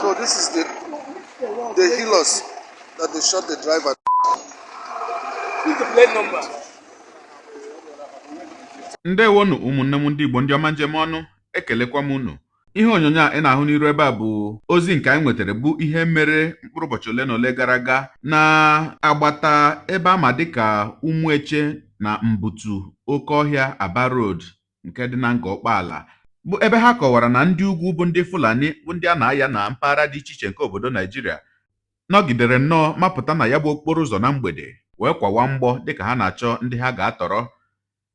So this is the healers that they shot the driver. Who's the plate number? Ndewonu ụmụnne m ndị Igbo ndị ọma njem ọnụ, ekelekwa m unu. Ihe onyonyo a ị na-ahụ n'iru ebe a bụ ozi nke anyị nwetara, bụ ihe mere mkpụrụ ụbọchị ole na ole gara aga na agbata ebe ama dịka Ụmụeche na Mbutu Oke Ọhịa Aba Road nke dị na Ngọkpaala, bụ ebe ha kọwara na ndị ugwu bụ ndị Fulani bụ ndị a na-aya na mpaghara dị iche iche nke obodo Naijiria nọgidere nnọọ mapụta na ya bụ okporo ụzọ na mgbede wee kwawa mgbọ dịka ha na-achọ ndị ha ga-atọrọ.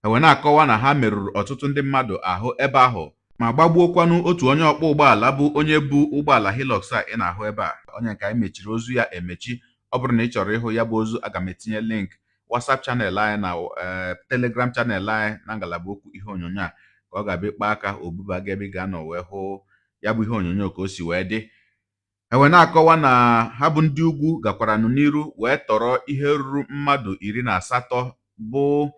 Ewe na-akọwa na ha merụrụ ọtụtụ ndị mmadụ ahụ ebe ahụ ma gbagbuokwanụ otu onye ọkpọ ụgbọala bụ onye bu ụgbọala Hilux a ị na-ahụ ebe a, onye nke anyị mechiri ozu ya emechi. Ọ bụrụ na ị chọrọ ịhụ ya bụ ozu, aga m etinye link WhatsApp chanel anyị na Telegram chanel anyị na ngalaba okwu ihe onyonyo a, ka ọ ga-abịa ịkpa aka obuba ga ebe ị ga-anọ wee hụ ya bụ ihe onyonyo ka o si wee dị. Ewe na-akọwa na ha bụ ndị ugwu gakwaranụ n'iru wee tọrọ ihe ruru mmadụ 18 bụ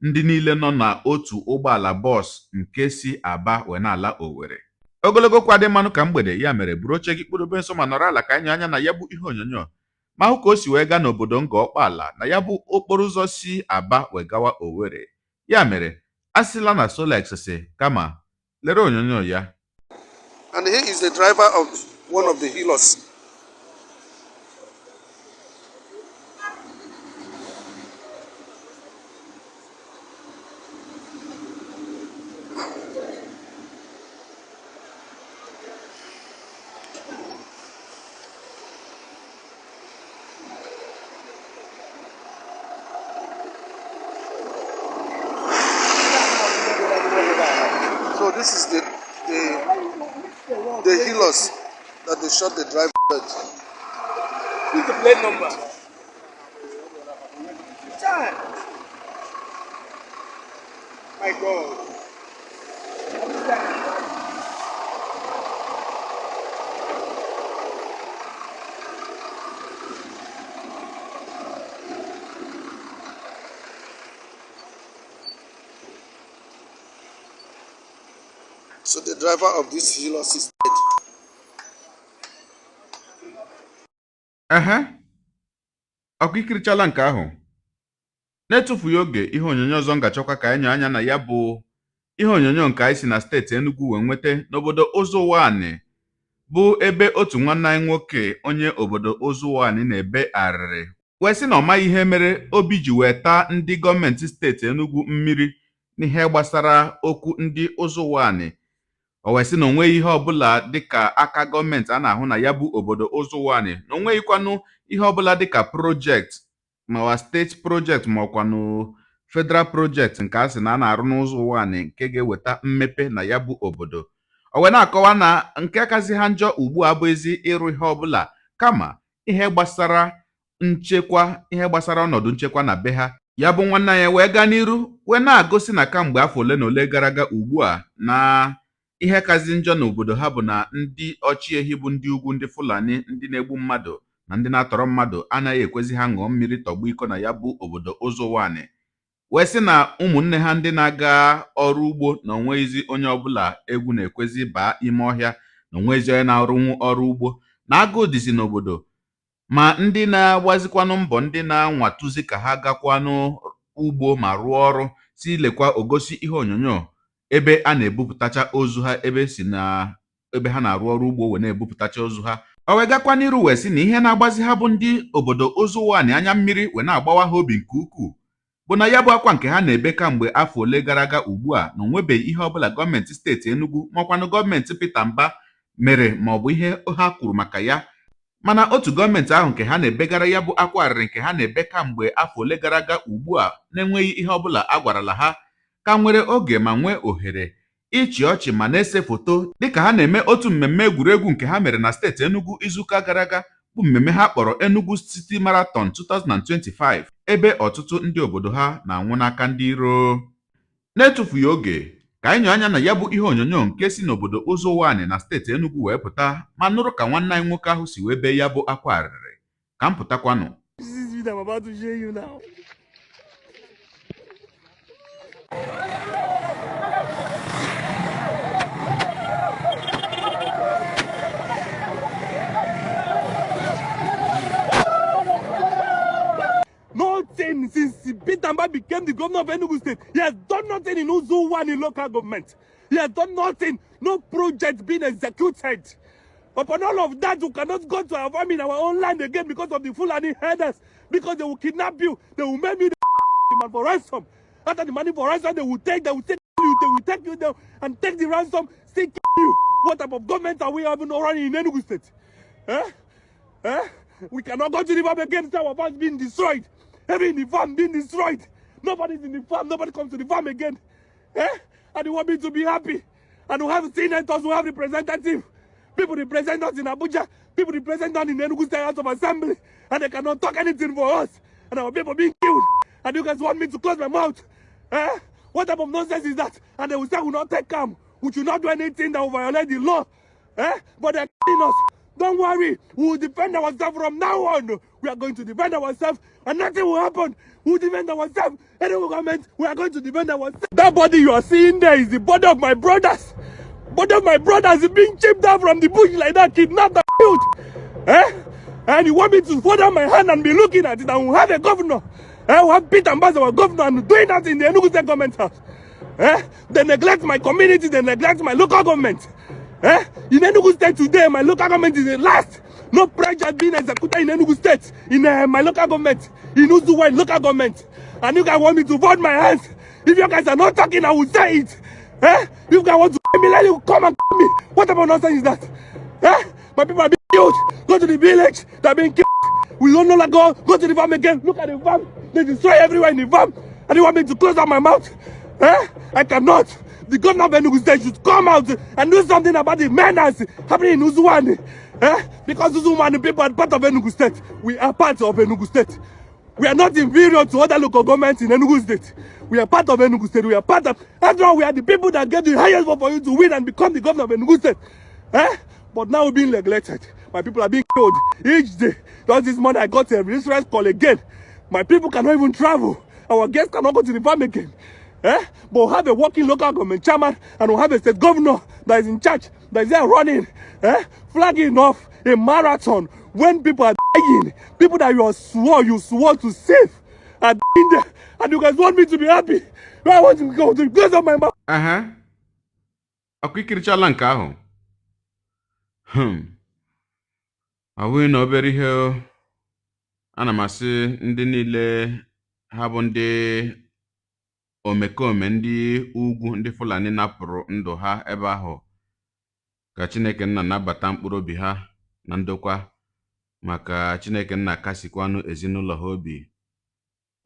ndị niile nọ na otu ụgbọala bọs nke si Aba wee na-ala Owerri. Ogologo kwadị mmanụ ka mgbede, ya mere buru oche gị kpụrụ be nso ma nọrọ ala ka anyị anya na ya bụ ihe onyonyo ma hụ ka o si wee gaa n'obodo Ngọkpaala na ya bụ okporo ụzọ si Aba wee gawa Owerri. Ya mere asịla na Solex si kama lere onyonyo ya. And here is the driver of one of the healers. So this is the healers that they shot the driver. Who's the plate number? Child. My God. So the driver of this healers is dead. Ọkụ ikirichala nke ahụ. Na-etufughị oge, ihe onyonyo ọzọ ngachọkwa ka anyị anya na ya bụ ihe onyonyo nke anyị si na steeti Enugu wee nweta n'obodo Ụzụwani, bụ ebe otu nwanne anyị nwoke onye obodo Ụzụwani na-ebe arịrị wee sị na ọ maghị ihe mere obi ji wee taa ndị gọọmenti steeti Enugu mmiri n'ihe gbasara okwu ndị Ụzụwani. O wee sị na onweghị ihe ọbụla dịka aka gọọmenti a na-ahụ na ya bụ obodo Ụzụwani, na onweghịkwanụ ihe ọbụla dịka projekti mawa steeti projekti ma ọkwanụ federal projekti nke a sị na a na-arụ n'Ụzụwani nke ga-eweta mmepe na ya bụ obodo. O wee na-akọwa na nke kasị ha njọ ugbu a bụ ezi ịrụ ihe ọbụla kama ihe gbasara nchekwa, ihe gbasara ọnọdụ nchekwa na be ha. Ya bụ nwanne ya wee gaa n'iru wee na-agosi na kamgbe afọ ole na ole gara aga ugbu a na ihe kazi njọ n'obodo ha bụ na ndị ọchịehi bụ ndị ugwu, ndị Fulani, ndị na-egbu mmadụ na ndị na-atọrọ mmadụ anaghị ekwezi ha ṅụọ mmiri tọgbọ iko na ya bụ obodo Ụzụwani. Wee sị na ụmụnne ha ndị na-aga ọrụ ugbo na onweghịzi onye ọbụla egwu na-ekwezi baa ime ọhịa, na onweghịzi onye na-arụnwu ọrụ ugbo, na agụụ dịzi n'obodo, ma ndị na-agbazikwanụ mbọ, ndị na-anwatụzi ka ha gakwanụ ugbo ma rụọ ọrụ. Si lekwa ogosi ihe onyonyo ebe a na-ebupụtacha ozu ha, ebe ha na-arụ ọrụ ugbo wee na-ebupụtacha ozu ha. O wee gakwa n'iru wee sị na ihe na-agbazi ha bụ ndị obodo Ụzụwani anya mmiri wee na-agbawa ha obi nke ukwuu bụ na ya bụ akwa nke ha na-ebe kamgbe afọ ole gara aga ugbu a na onwebeghị ihe ọbụla gọọmenti steeti Enugu makwanụ gọọmenti Peter Mba mere ma ọ bụ ihe ha kwuru maka ya. Mana otu gọọmenti ahụ nke ha na-ebegara ya bụ akwa arịrị nke ha na-ebe kamgbe afọ ole gara aga ugbu a na-enweghị ihe ọbụla a gwarala ha, ka nwere oge ma nwee ohere ịchị ọchị ma na-ese foto dịka ha na-eme otu mmemme egwuregwu nke ha mere na steeti Enugu izuụka gara aga, bụ mmemme ha kpọrọ Enugu City Marathon 2025, ebe ọtụtụ ndị obodo ha na-anwụ n'aka ndị iro. Na-etufughị oge ka anyị nyọ anya na ya bụ ihe onyonyo nke si n'obodo Ụzụwani na steeti Enugu wee pụta ma nụrụ ka nwanne anyị nwoke ahụ si wee bee ya bụ akwa arịrị. Ka m pụtakwanụ. Amba became the governor of Enugu State, he has done nothing in Uzuwan in local government. He has done nothing. No project being executed. Upon all of that, you cannot go to our farm in our own land again because of the Fulani herders. Because they will kidnap you. They will make you the man for ransom. After the money for ransom, they will take you, they will take you down and take the ransom, still kill you. What type of government are we having running in Enugu State? We cannot go to the farm again. Our farms being destroyed. Every in the farm being destroyed. Nobody's in the farm. Nobody comes to the farm again. And you want me to be happy. And we have senators, we have representatives. People represent us in Abuja. People represent us in the Enugu State House of Assembly. And they cannot talk anything for us. And our people being killed. And you guys want me to close my mouth. What type of nonsense is that? And they will say we will not take calm. We should not do anything that will violate the law. But they're killing us. Don't worry. We will defend ourselves from now on. We are going to defend ourselves. And nothing will happen. We will defend ourselves. Any government, we are going to defend ourselves. That body you are seeing there is the body of my brothers. Body of my brothers is being chipped out from the bush like that, kidnapped and killed. And you want me to hold down my hand and be looking at it, and we'll have a governor. We'll have Peter Mbaz, our governor, and doing that in the Enugu State government house. They neglect my community, they neglect my local government. In Enugu State today, my local government is the last. No project being executed in Enugu State, in my local government, in Uzuwa local government. And you guys want me to hold my hands. If you guys are not talking, I will say it. You guys want to me, let you come and kill me. What type of nonsense is that? My people are being killed. Go to the village, they're being killed. We don't know like go to the farm again. Look at the farm. They destroy everywhere in the farm. And you want me to close up my mouth? I cannot. The governor of Enugu State should come out and do something about the menace happening in Uzuwani. Because Uzuwani people are part of Enugu State. We are part of Enugu State. We are not inferior to other local governments in Enugu State. We are part of Enugu State. We are part of... After all, we are the people that get the highest vote for you to win and become the governor of Enugu State. But now we're being neglected. My people are being killed each day. Just this morning I got a reference call again. My people cannot even travel. Our guests cannot go to the farm again. But we'll have a working local government chairman and we'll have a state governor that is in charge, that is there running, flagging off a marathon when people are dying. People that you swore to save are dying there. And you guys want me to be happy. I want to go to close up my mouth. Akụkirichala nke ahụ. Awụ na obere ihe ana m asị ndị niile ha bụ ndị omekome ndị ugwu ndị Fulani napụrụ ndụ ha ebe ahụ ka Chineke nna nabata mkpụrụ obi ha na ndokwa maka Chineke nna kasikwanụ ezinụlọ ha obi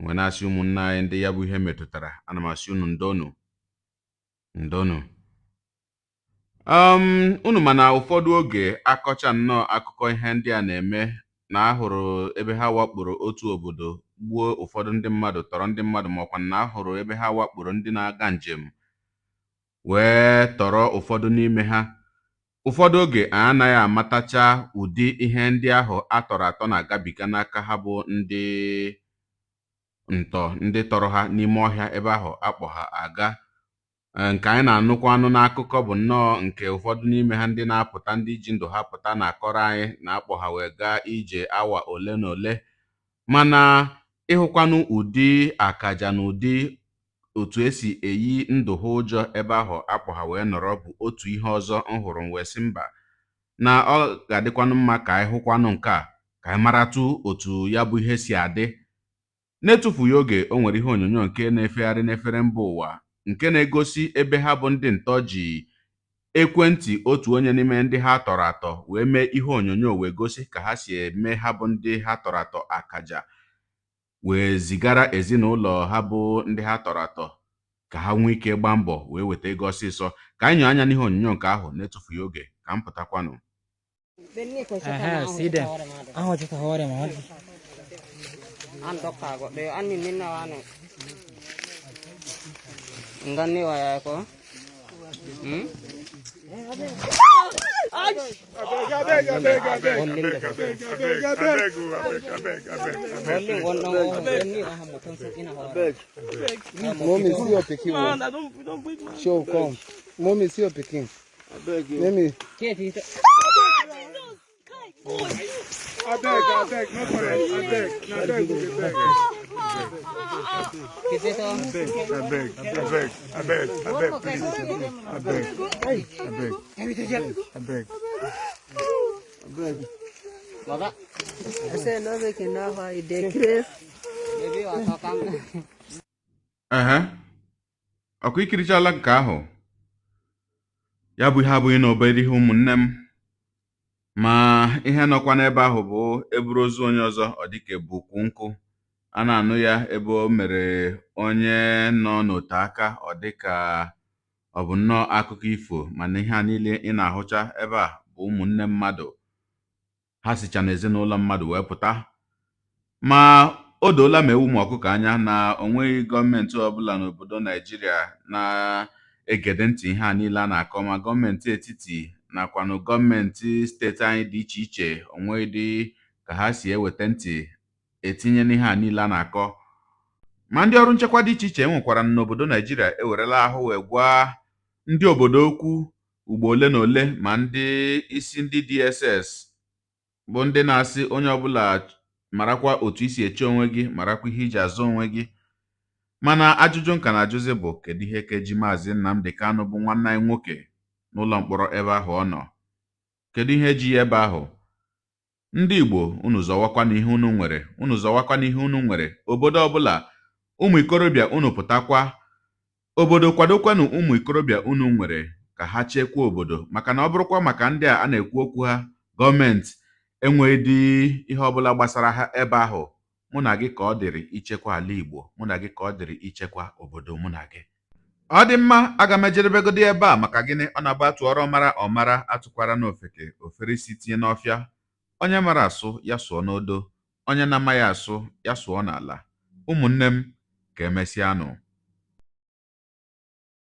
wee na-asị ụmụnna anyị ndị ya bụ ihe metụtara ana m asị unu ndonu unu mana ụfọdụ oge akọcha nnọọ akụkọ ihe ndị a na-eme na ahụrụ ebe ha wakporo otu obodo gbuo ụfọdụ ndị mmadụ tọrọ ndị mmadụ ma ọkwa na ahụrụ ebe ha wakporo ndị na-aga njem wee tọrọ ụfọdụ n'ime ha. Ụfọdụ oge anaghị amatacha ụdị ihe ndị ahụ atọrọ atọ na-agabiga n'aka ha bụ ndị ntọ ndị tọrọ ha n'ime ọhịa ebe ahụ akpọ ha aga. Nke anyị na-anụkwa anụ n'akụkọ bụ nnọọ nke ụfọdụ n'ime ha ndị na-apụta ndị ji ndụ ha pụta na-akọrọ anyị na-akpọ ha wee gaa ije awa ole na ole. Mana ịhụkwanụ ụdị akaja na ụdị otu esi eyi ndụ ha ụjọ ebe ahụ akpọ ha wee nọrọ bụ otu ihe ọzọ m hụrụ wee sị mba na ọ ga-adịkwanụ mma ka anyị hụkwanụ nke a ka anyị maratụ otu ya bụ ihe si adị. N'etufughị oge o nwere ihe onyonyo nke na-efegharị n'efere mba ụwa nke na-egosi ebe ha bụ ndị ntọ ji ekwentị otu onye n'ime ndị ha tọrọ atọ wee mee ihe onyonyo wee gosi ka ha si eme ha bụ ndị ha tọrọ atọ akaja wee zigara ezinụlọ ha bụ ndị ha tọrọ atọ ka ha nwee ike gbaa mbọ wee weta ego ọsịsọ. Ka anyị nyoo anya n'ihe onyonyo nke ahụ n'etufughị oge ka m pụtakwanụ. Mommy, see your picking. Show, come. Mommy, see your picking. Let me. I beg, no problem. I beg, ọkwa ikirichala nke ahụ ya bụ ihe abụghị na obere ihe ụmụnne m, ma ihe nọkwa n'ebe ahụ bụ eburu ozu onye ọzọ ọ dịka ebukwu nkụ. A na-anụ ya ebe o mere onye nọ n'ote aka ọ dịka ọ bụ nnọọ akụkọ ifo, mana ihe a niile ị na-ahụcha ebe a bụ ụmụnne mmadụ. Ha sicha n'ezinụlọ mmadụ wee pụta. Ma o doola ma ewu ma ọkụkọ anya na o nweghị gọọmenti ọbụla n'obodo Naijiria na-egede ntị ihe a niile a na-akọ, ma gọọmenti etiti nakwanụ gọọmenti steeti anyị dị iche iche. O nweghịdị ka ha si eweta ntị etinye n'ihe a niile a na-akọ. Ma ndị ọrụ nchekwa dị iche iche enwekwara n'obodo Naijiria ewerela ahụ wee gwa ndị obodo okwu ugbo ole na ole, ma ndị isi ndị DSS bụ ndị na-asị onye ọbụla marakwa otu isi eche onwe gị, marakwa ihe iji azụ onwe gị. Mana ajụjụ nka na-ajụzi bụ kedu ihe keji Maazị Nnamdi Kanu bụ nwanne anyị nwoke n'ụlọ mkpọrọ ebe ahụ ọ nọ? Kedu ihe ji ya ebe ahụ? Ndị Igbo, unu zọwakwa n'ihe unu nwere, unu zọwakwa n'ihe unu nwere. Obodo ọbụla, ụmụ ikorobịa unu pụtakwa, obodo kwadokwanụ ụmụ ikorobịa unu nwere ka ha chekwaa obodo, maka na ọ bụrụkwa maka ndị a na-ekwu okwu ha, gọọmenti enweghịdị ihe ọbụla gbasara ha ebe ahụ. Mụ na gị ka ọ dịrị ichekwa ala Igbo, mụ na gị ka ọ dịrị ichekwa obodo mụ na gị. Ọ dị mma, aga m ejerebegodi ebe a. Maka gịnị? Ọ na-agba tụọrọ ọmara ọmara, atụkwara n'ofeke ofere isi tinye n'ọfịa. Onye mara asụ ya sụọ n'odo, onye na-amaghị asụ ya sụọ n'ala. Ụmụnne m, ka emesịanụ.